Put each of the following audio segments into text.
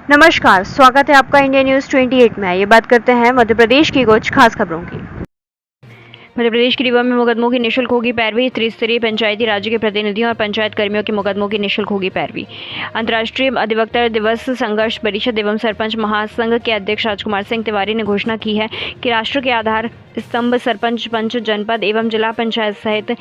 नमस्कार, स्वागत है आपका इंडिया न्यूज 28 में। ये बात करते हैं मध्य प्रदेश की कुछ खास खबरों की। मध्य प्रदेश के रीवा में मुकदमों की निःशुल्क होगी पैरवी। त्रिस्तरीय पंचायती राज्य के प्रतिनिधियों और पंचायत कर्मियों के मुकदमों की निःशुल्क होगी पैरवी। अंतर्राष्ट्रीय अधिवक्ता दिवस संघर्ष परिषद एवं सरपंच महासंघ के अध्यक्ष राजकुमार सिंह तिवारी ने घोषणा की है कि राष्ट्र के आधार स्तंभ सरपंच, पंच, जनपद एवं जिला पंचायत सहित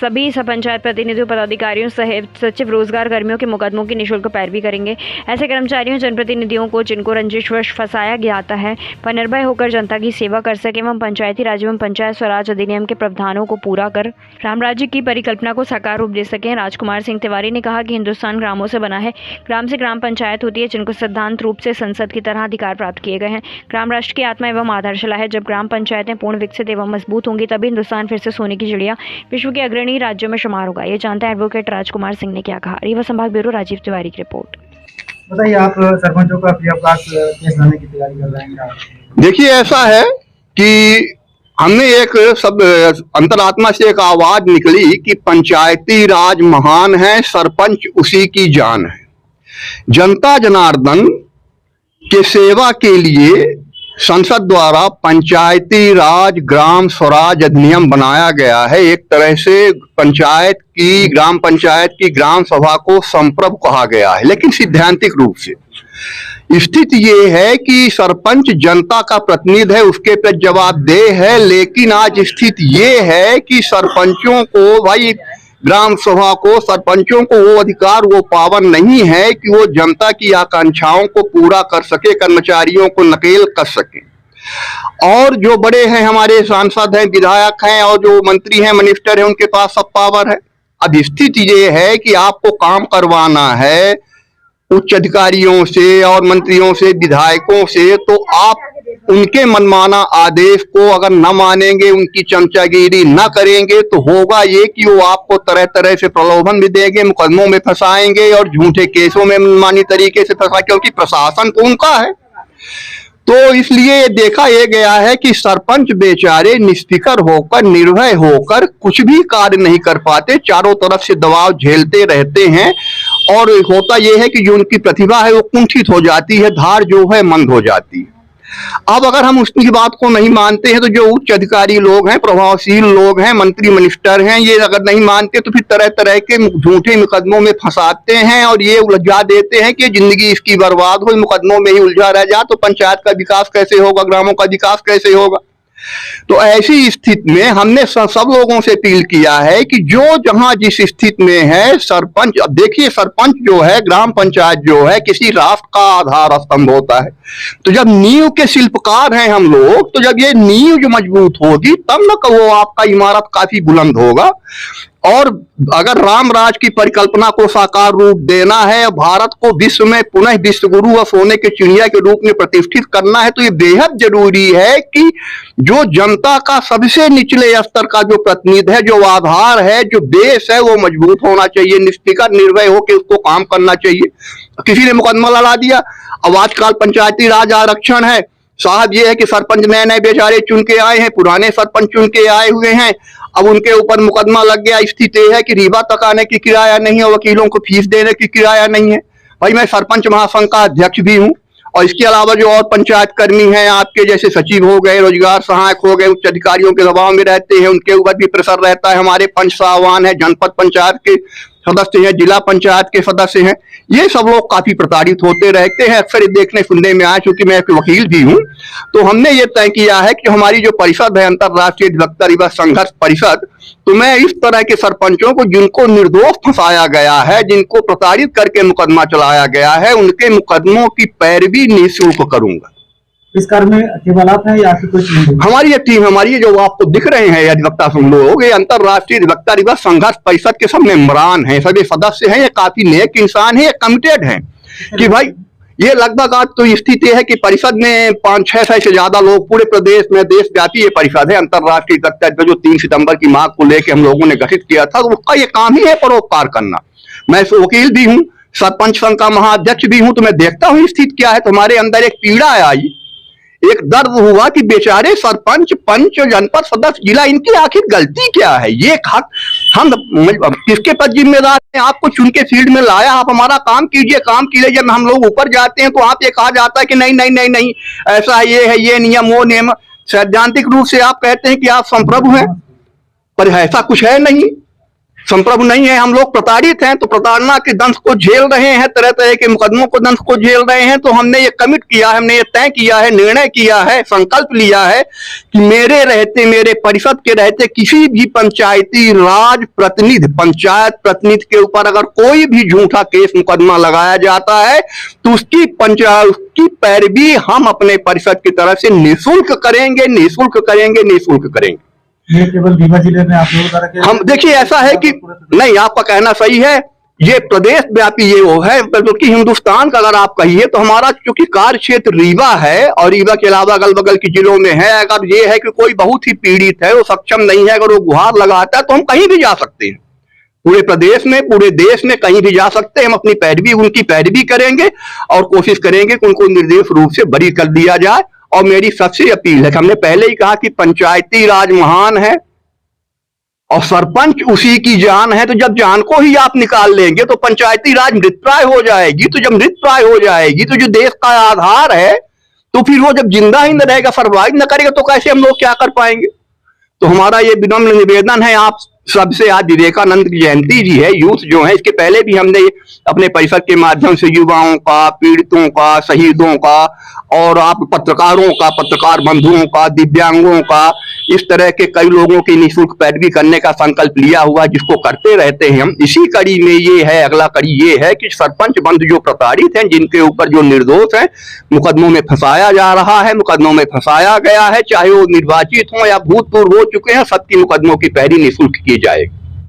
सभी पंचायत प्रतिनिधियों, पदाधिकारियों सहित सचिव, रोजगार कर्मियों के मुकदमों की निःशुल्क पैरवी करेंगे। ऐसे कर्मचारियों, जनप्रतिनिधियों को जिनको रंजिशवश फंसाया जाता है, पर निर्भय होकर जनता की सेवा कर सके एवं पंचायती राज एवं पंचायत स्वराज अधिनियम के प्रावधानों को पूरा कर राम राज्य की परिकल्पना को साकार रूप दे सके। राजकुमार सिंह तिवारी ने कहा कि हिंदुस्तान ग्रामों से बना है। ग्राम से ग्राम पंचायत होती है, जिनको सिद्धांत रूप से संसद की तरह अधिकार प्राप्त किए गए हैं। ग्राम राष्ट्र की आत्मा एवं आधारशिला है। जब ग्राम पंचायतें पूर्ण विकसित एवं मजबूत होंगी, तभी हिंदुस्तान फिर से सोने की चिड़िया विश्व के अग्रणी राज्यों में शुमार होगा। ये जानते हैं एडवोकेट राजकुमार सिंह ने क्या कहा। रीवा संभाग ब्यूरो राजीव तिवारी की रिपोर्ट। बताइए, आप सरपंचों का फ्री ऑफ कॉस्ट केस लाने की तैयारी कर रहे हैं? देखिए, ऐसा है कि हमने एक सब अंतरात्मा से एक आवाज निकली कि पंचायती राज महान है, सरपंच उसी की जान है। जनता जनार्दन के सेवा के लिए संसद द्वारा पंचायती राज ग्राम स्वराज अधिनियम बनाया गया है। एक तरह से ग्राम पंचायत की ग्राम सभा को संप्रभु कहा गया है, लेकिन सिद्धांतिक रूप से स्थिति ये है कि सरपंच जनता का प्रतिनिधि है, उसके प्रति जवाबदेह है। लेकिन आज स्थिति ये है कि सरपंचों को, भाई ग्राम सभा को, सरपंचों को वो अधिकार, वो पावर नहीं है कि वो जनता की आकांक्षाओं को पूरा कर सके, कर्मचारियों को नकेल कर सके। और जो बड़े हैं, हमारे सांसद हैं, विधायक हैं और जो मंत्री हैं, मिनिस्टर हैं, उनके पास सब पावर है। अब स्थिति ये है कि आपको काम करवाना है उच्च अधिकारियों से और मंत्रियों से, विधायकों से, तो आप उनके मनमाना आदेश को अगर न मानेंगे, उनकी चमचागिरी न करेंगे, तो होगा ये कि वो आपको तरह तरह से प्रलोभन भी देंगे, मुकदमों में फंसाएंगे और झूठे केसों में मनमानी तरीके से फंसा, क्योंकि प्रशासन तो उनका है। तो इसलिए देखा यह गया है कि सरपंच बेचारे निष्फिकर होकर, निर्भय होकर कुछ भी कार्य नहीं कर पाते, चारों तरफ से दबाव झेलते रहते हैं। और होता यह है कि जो उनकी प्रतिभा है वो कुंठित हो जाती है, धार जो है मंद हो जाती है। अब अगर हम उसकी बात को नहीं मानते हैं, तो जो उच्च अधिकारी लोग हैं, प्रभावशील लोग हैं, मंत्री मिनिस्टर हैं, ये अगर नहीं मानते तो फिर तरह तरह के झूठे मुकदमों में फंसाते हैं और ये उलझा देते हैं कि जिंदगी इसकी बर्बाद हो, मुकदमों में ही उलझा रह जा, तो पंचायत का विकास कैसे होगा, ग्रामों का विकास कैसे होगा। तो ऐसी स्थिति में हमने सब लोगों से अपील किया है कि जो जहां जिस स्थिति में है, सरपंच, देखिए सरपंच जो है, ग्राम पंचायत जो है, किसी राष्ट्र का आधार स्तंभ होता है। तो जब नींव के शिल्पकार हैं हम लोग, तो जब ये नींव जो मजबूत होगी, तब न वो आपका इमारत काफी बुलंद होगा। और अगर राम राज की परिकल्पना को साकार रूप देना है, भारत को विश्व में पुनः विश्व गुरु और सोने के चिड़िया के रूप में प्रतिष्ठित करना है, तो ये बेहद जरूरी है कि जो जनता का सबसे निचले स्तर का जो प्रतिनिधि है, जो आधार है, जो देश है, वो मजबूत होना चाहिए, निष्ठिकर निर्भय होकर उसको काम करना चाहिए। किसी ने मुकदमा लड़ा दिया। अब आजकल पंचायती राज आरक्षण है साहब, ये है कि सरपंच नए नए बेचारे चुन के आए हैं, पुराने सरपंच चुन के आए हुए हैं, अब उनके ऊपर मुकदमा लग गया। स्थिति है कि रीवा तक आने की किराया नहीं है, वकीलों को फीस देने की किराया नहीं है। भाई मैं सरपंच महासंघ का अध्यक्ष भी हूँ, और इसके अलावा जो और पंचायत कर्मी हैं, आपके जैसे सचिव हो गए, रोजगार सहायक हो गए, उच्च अधिकारियों के दबाव में रहते हैं, उनके ऊपर भी प्रेशर रहता है। हमारे पंच साहबान है, जनपद पंचायत के सदस्य हैं, जिला पंचायत के सदस्य हैं, ये सब लोग काफी प्रताड़ित होते रहते हैं। अक्सर देखने सुनने में आया, चूंकि मैं एक वकील भी हूँ, तो हमने ये तय किया है कि हमारी जो परिषद है, अंतर्राष्ट्रीय अधिवक्ता दिवस संघर्ष परिषद, तो मैं इस तरह के सरपंचों को जिनको निर्दोष फंसाया गया है, जिनको प्रताड़ित करके मुकदमा चलाया गया है, उनके मुकदमों की पैरवी निःशुल्क करूंगा। इस कार्य में केवल आप हैं या आपकी कोई टीम? हमारी ये टीम, हमारी जो आपको दिख रहे हैं अधिवक्ता सुन लोग, ये अंतर्राष्ट्रीय अधिवक्ता दिवस संघर्ष परिषद के सब मेंबरान हैं, सभी सदस्य हैं, ये काफी नेक इंसान है, ये कमिटेड हैं कि भाई ये लगभग आज तो स्थिति है कि परिषद में 500-600 से ज्यादा लोग पूरे प्रदेश में, देशव्यापी ये परिषद है अंतर्राष्ट्रीय अधिवक्ता जो 3 सितंबर की मांग को लेकर हम लोगों ने गठित किया था, तो उसका ये काम ही है परोपकार करना। मैं वकील भी हूँ, सरपंच संघ का महाअध्यक्ष भी हूँ, तो मैं देखता हूँ स्थिति क्या है। तो हमारे अंदर एक पीड़ा आई, एक दर्द हुआ कि बेचारे सरपंच, पंच, जनपद सदस्य, जिला, इनकी आखिर गलती क्या है। ये हक हम किसके पर जिम्मेदार हैं? आपको चुन के फील्ड में लाया, आप हमारा काम कीजिए, काम कीजिए। जब हम लोग ऊपर जाते हैं तो आप ये कहा जाता है कि नहीं नहीं नहीं नहीं, ऐसा है, ये नियम, वो नियम। सैद्धांतिक रूप से आप कहते हैं कि आप संप्रभु हैं, पर ऐसा कुछ है नहीं, संप्रभु नहीं है। हम लोग प्रताड़ित हैं, तो प्रताड़ना के दंश को झेल रहे हैं, तरह तरह के मुकदमों को दंश को झेल रहे हैं। तो हमने ये कमिट किया है, हमने ये तय किया है, निर्णय किया है, संकल्प लिया है कि मेरे रहते, मेरे परिषद के रहते किसी भी पंचायती राज प्रतिनिधि, पंचायत प्रतिनिधि के ऊपर अगर कोई भी झूठा केस मुकदमा लगाया जाता है तो उसकी पैरवी हम अपने परिषद की तरफ से निःशुल्क करेंगे, निःशुल्क करेंगे, निःशुल्क करेंगे। ये केवल रीवा जिले में आप लोगों द्वारा हम देखिए, ऐसा है कि नहीं, आपका कहना सही है, ये प्रदेश व्यापी ये वो है, बल्कि हिंदुस्तान का अगर आप कहिए तो हमारा चूंकि कार्य क्षेत्र रीवा है और रीवा के अलावा अगल बगल के जिलों में है। अगर ये है कि कोई बहुत ही पीड़ित है, वो सक्षम नहीं है, अगर वो गुहार लगाता है तो हम कहीं भी जा सकते हैं, पूरे प्रदेश में, पूरे देश में कहीं भी जा सकते हैं। हम अपनी पैरवी, उनकी पैरवी करेंगे और कोशिश करेंगे कि उनको निर्दोष रूप से बरी कर दिया जाए। और मेरी सबसे अपील है कि हमने पहले ही कहा कि पंचायती राज महान है और सरपंच उसी की जान है। तो जब जान को ही आप निकाल लेंगे तो पंचायती राज मृतप्राय हो जाएगी। तो जब मृतप्राय हो जाएगी तो जो देश का आधार है, तो फिर वो जब जिंदा ही न रहेगा, सर्वाइव न करेगा, तो कैसे हम लोग क्या कर पाएंगे? तो हमारा ये विनम्र निवेदन है आप सबसे, आज विवेकानंद की जयंती जी है, यूथ जो है, इसके पहले भी हमने अपने परिषद के माध्यम से युवाओं का, पीड़ितों का, शहीदों का और आप पत्रकारों का, पत्रकार बंधुओं का, दिव्यांगों का, इस तरह के कई लोगों की निःशुल्क पैरवी करने का संकल्प लिया हुआ, जिसको करते रहते हैं हम। इसी कड़ी में ये है, अगला कड़ी ये है कि सरपंच बंधु जो प्रताड़ित हैं, जिनके ऊपर जो निर्दोष है मुकदमों में फंसाया जा रहा है, मुकदमों में फंसाया गया है, चाहे वो निर्वाचित हो या भूतपूर्व हो चुके हैं, सबकी मुकदमों की पैरवी निःशुल्क की जाएगी।